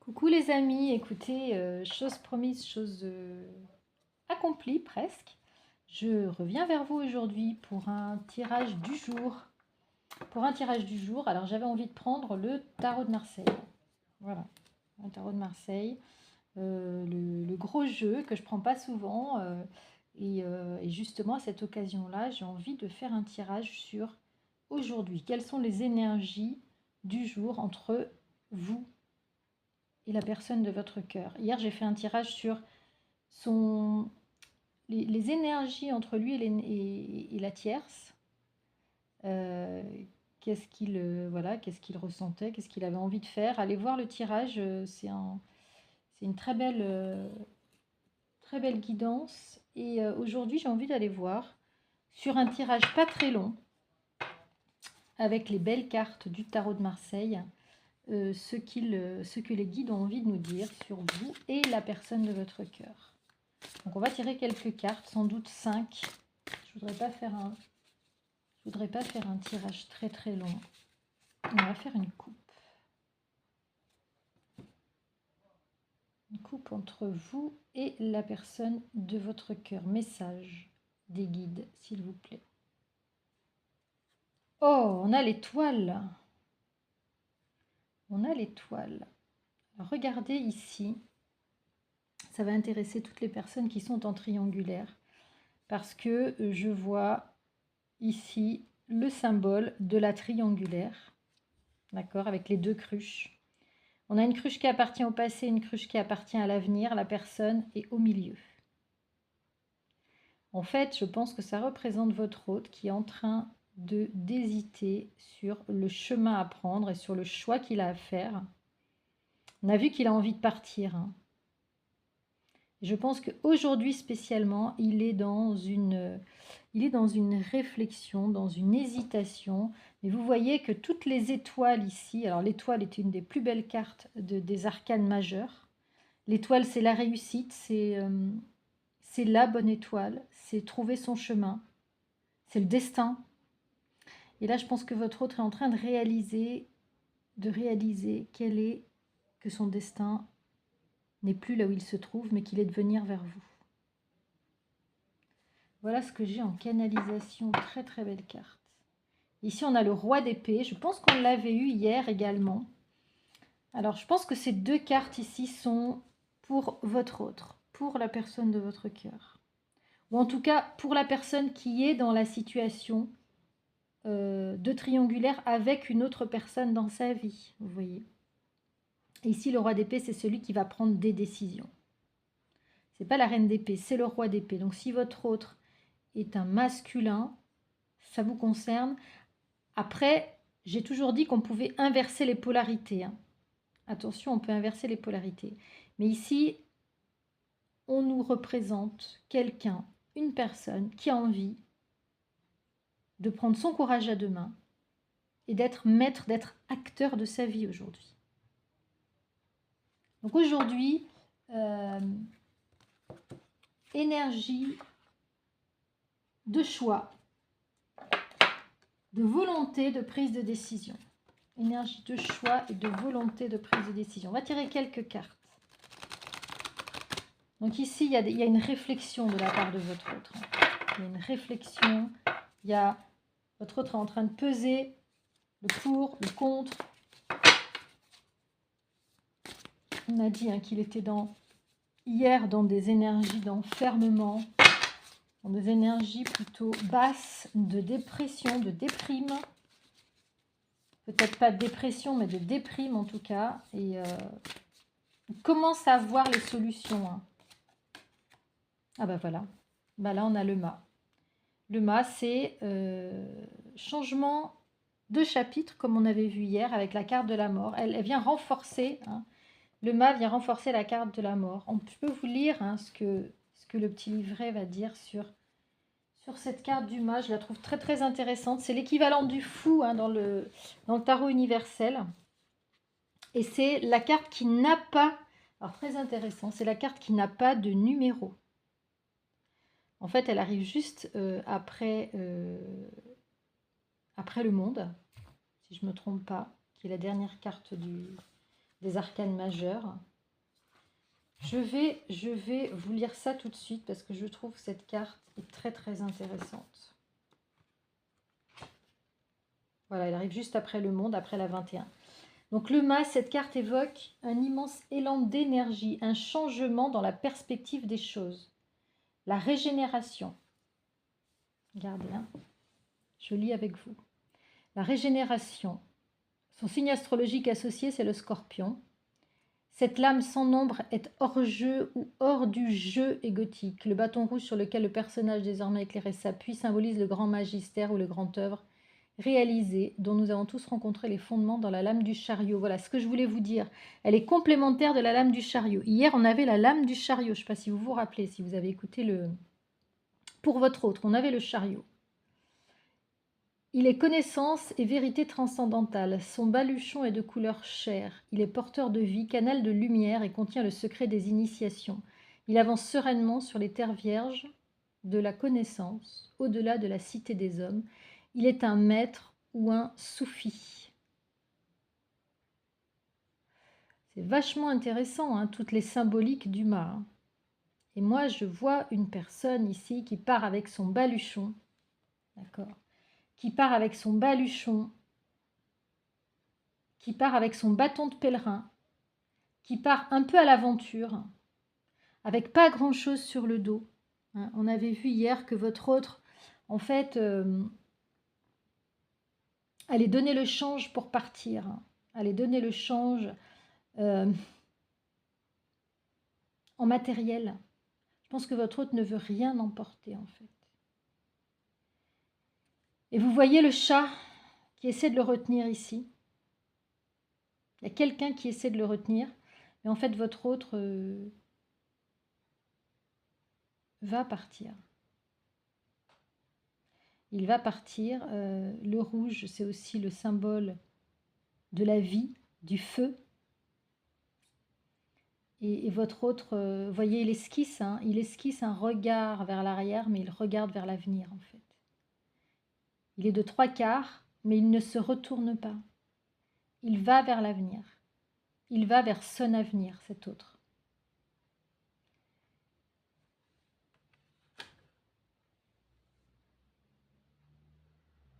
Coucou les amis, écoutez, chose promise, chose accomplie presque. Je reviens vers vous aujourd'hui pour un tirage du jour. Pour un tirage du jour, alors j'avais envie de prendre le tarot de Marseille. Voilà, un tarot de Marseille, le gros jeu que je prends pas souvent. Et justement à cette occasion-là, j'ai envie de faire un tirage sur aujourd'hui. Quelles sont les énergies du jour entre vous et la personne de votre cœur. Hier, j'ai fait un tirage sur les énergies entre lui et la tierce. Qu'est-ce qu'il qu'est-ce qu'il ressentait, qu'est-ce qu'il avait envie de faire. Allez voir le tirage, c'est une très belle guidance. Et aujourd'hui, j'ai envie d'aller voir sur un tirage pas très long, avec les belles cartes du tarot de Marseille, ce que les guides ont envie de nous dire sur vous et la personne de votre cœur. Donc on va tirer quelques cartes, sans doute 5. Je voudrais pas faire un tirage très très long. On va faire une coupe. Une coupe entre vous et la personne de votre cœur. Message des guides, s'il vous plaît. Oh, on a l'étoile. On a l'étoile. Regardez ici. Ça va intéresser toutes les personnes qui sont en triangulaire. Parce que je vois ici le symbole de la triangulaire. D'accord, avec les deux cruches. On a une cruche qui appartient au passé, une cruche qui appartient à l'avenir. La personne est au milieu. En fait, je pense que ça représente votre hôte qui est en train d'hésiter sur le chemin à prendre et sur le choix qu'il a à faire. On a vu qu'il a envie de partir. Je pense qu'aujourd'hui spécialement, il est dans une réflexion, dans une hésitation. Mais vous voyez que toutes les étoiles ici, alors l'étoile est une des plus belles cartes des arcanes majeures. L'étoile, c'est la réussite, c'est la bonne étoile, c'est trouver son chemin, c'est le destin. Et là, je pense que votre autre est en train de réaliser que son destin n'est plus là où il se trouve, mais qu'il est de venir vers vous. Voilà ce que j'ai en canalisation. Très très belle carte. Ici, on a le roi d'épée. Je pense qu'on l'avait eu hier également. Alors, je pense que ces deux cartes ici sont pour votre autre, pour la personne de votre cœur. Ou en tout cas, pour la personne qui est dans la situation de triangulaire avec une autre personne dans sa vie. Vous voyez. Et ici, le roi d'épée, c'est celui qui va prendre des décisions. Ce n'est pas la reine d'épée, c'est le roi d'épée. Donc, si votre autre est un masculin, ça vous concerne. Après, j'ai toujours dit qu'on pouvait inverser les polarités. Attention, on peut inverser les polarités. Mais ici, on nous représente quelqu'un, une personne qui a envie de prendre son courage à deux mains et d'être maître, d'être acteur de sa vie aujourd'hui. Donc aujourd'hui, énergie de choix, de volonté de prise de décision. Énergie de choix et de volonté de prise de décision. On va tirer quelques cartes. Donc ici, il y a une réflexion de la part de votre autre. Il y a une réflexion. Votre autre est en train de peser le pour, le contre. On a dit qu'il était hier dans des énergies d'enfermement, dans des énergies plutôt basses, de dépression, de déprime. Peut-être pas de dépression, mais de déprime en tout cas. Et il commence à voir les solutions. Ah ben voilà. Ben là, on a le mât. Le mât, c'est changement de chapitre, comme on avait vu hier avec la carte de la mort. Elle vient renforcer, le mât vient renforcer la carte de la mort. Je peux vous lire ce que le petit livret va dire sur cette carte du mât. Je la trouve très très intéressante. C'est l'équivalent du fou dans le tarot universel. Et c'est la carte qui n'a pas, alors très intéressant, c'est la carte qui n'a pas de numéro. En fait, elle arrive juste après le monde, si je ne me trompe pas, qui est la dernière carte des arcanes majeures. Je vais vous lire ça tout de suite parce que je trouve que cette carte est très très intéressante. Voilà, elle arrive juste après le monde, après la 21. Donc le mas, cette carte évoque un immense élan d'énergie, un changement dans la perspective des choses. La régénération. Regardez, hein. Je lis avec vous. La régénération. Son signe astrologique associé, c'est le Scorpion. Cette lame sans nombre est hors jeu ou hors du jeu égotique. Le bâton rouge sur lequel le personnage désormais éclairé s'appuie symbolise le grand magistère ou le grand œuvre réalisé, dont nous avons tous rencontré les fondements dans la lame du chariot. Voilà ce que je voulais vous dire. Elle est complémentaire de la lame du chariot. Hier, on avait la lame du chariot. Je ne sais pas si vous vous rappelez, si vous avez écouté le... Pour votre autre, on avait le chariot. Il est connaissance et vérité transcendantale. Son baluchon est de couleur chair. Il est porteur de vie, canal de lumière et contient le secret des initiations. Il avance sereinement sur les terres vierges de la connaissance, au-delà de la cité des hommes. Il est un maître ou un soufi. C'est vachement intéressant, hein, toutes les symboliques du mât. Hein. Et moi, je vois une personne ici qui part avec son baluchon. D'accord ? Qui part avec son baluchon, qui part avec son bâton de pèlerin, qui part un peu à l'aventure, avec pas grand-chose sur le dos. Hein, on avait vu hier que votre autre, en fait, allait donner le change pour partir. Hein, allait donner le change en matériel. Je pense que votre autre ne veut rien emporter, en fait. Et vous voyez le chat qui essaie de le retenir ici. Il y a quelqu'un qui essaie de le retenir, mais en fait, votre autre va partir. Il va partir. Le rouge, c'est aussi le symbole de la vie, du feu. Et votre autre, voyez, il esquisse un regard vers l'arrière, mais il regarde vers l'avenir, en fait. Il est de 3/4, mais il ne se retourne pas. Il va vers l'avenir. Il va vers son avenir, cet autre.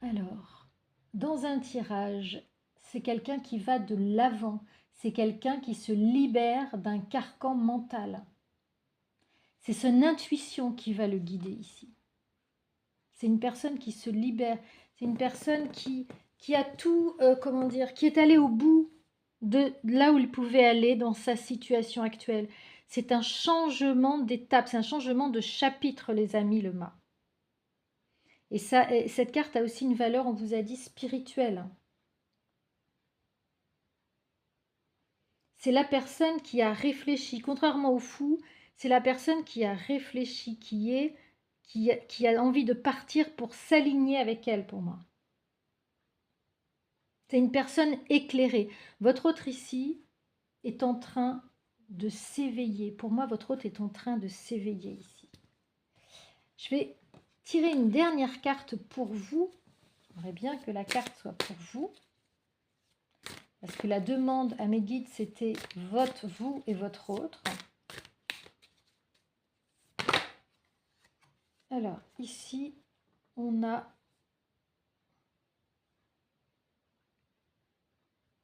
Alors, dans un tirage, c'est quelqu'un qui va de l'avant. C'est quelqu'un qui se libère d'un carcan mental. C'est son intuition qui va le guider ici. C'est une personne qui se libère. C'est une personne qui a tout, qui est allée au bout de là où il pouvait aller dans sa situation actuelle. C'est un changement d'étape, c'est un changement de chapitre, les amis, le mât. Et cette carte a aussi une valeur, on vous a dit, spirituelle. C'est la personne qui a réfléchi, contrairement au fou, c'est la personne qui a réfléchi, qui a envie de partir pour s'aligner avec elle, pour moi. C'est une personne éclairée. Votre autre ici est en train de s'éveiller. Pour moi, votre autre est en train de s'éveiller ici. Je vais tirer une dernière carte pour vous. J'aimerais bien que la carte soit pour vous. Parce que la demande à mes guides, c'était vous et votre autre. Alors, ici, on a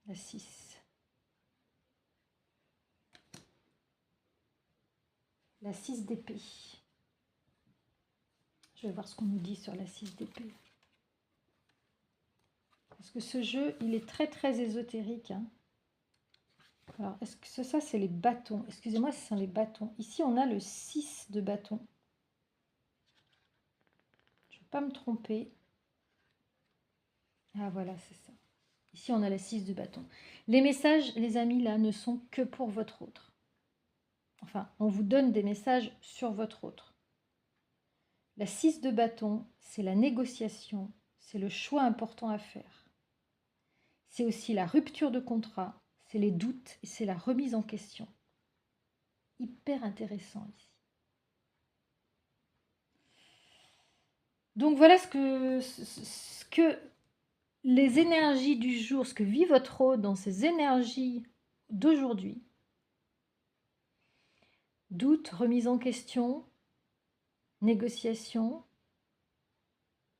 la 6. La 6 d'épée. Je vais voir ce qu'on nous dit sur la 6 d'épée. Parce que ce jeu, il est très très ésotérique. Hein. Alors, est-ce que ça, c'est les bâtons? Excusez-moi, ce sont les bâtons. Ici, on a le 6 de bâton. Je ne vais pas me tromper. Ah, voilà, c'est ça. Ici, on a la 6 de bâton. Les messages, les amis, là, ne sont que pour votre autre. Enfin, on vous donne des messages sur votre autre. La 6 de bâton, c'est la négociation, c'est le choix important à faire. C'est aussi la rupture de contrat, c'est les doutes et c'est la remise en question. Hyper intéressant ici. Donc voilà ce que les énergies du jour, ce que vit votre hôte dans ces énergies d'aujourd'hui. Doute, remise en question, négociation,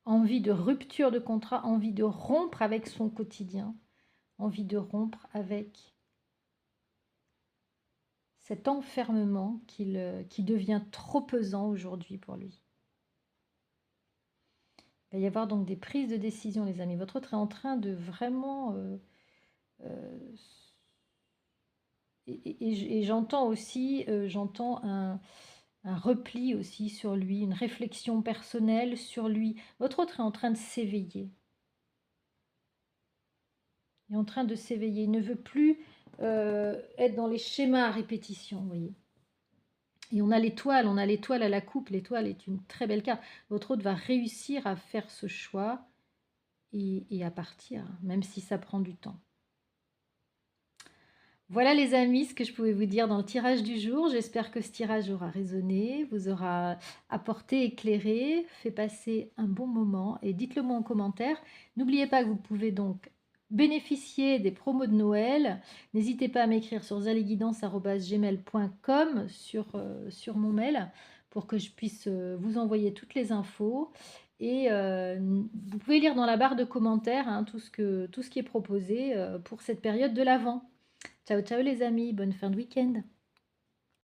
envie de rupture de contrat, envie de rompre avec son quotidien, envie de rompre avec cet enfermement qui devient trop pesant aujourd'hui pour lui. Il va y avoir donc des prises de décision, les amis. Votre autre est en train de vraiment... et j'entends aussi un repli aussi sur lui, une réflexion personnelle sur lui. Votre autre est en train de s'éveiller. Il est en train de s'éveiller. Il ne veut plus être dans les schémas à répétition, vous voyez. Et on a l'étoile à la coupe. L'étoile est une très belle carte. Votre autre va réussir à faire ce choix et à partir, même si ça prend du temps. Voilà les amis, ce que je pouvais vous dire dans le tirage du jour. J'espère que ce tirage aura résonné, vous aura apporté, éclairé, fait passer un bon moment. Et dites-le moi en commentaire. N'oubliez pas que vous pouvez donc bénéficier des promos de Noël. N'hésitez pas à m'écrire sur zaleguidance@gmail.com sur mon mail pour que je puisse vous envoyer toutes les infos. Et vous pouvez lire dans la barre de commentaires hein, tout ce qui est proposé pour cette période de l'Avent. Ciao, ciao les amis, bonne fin de week-end.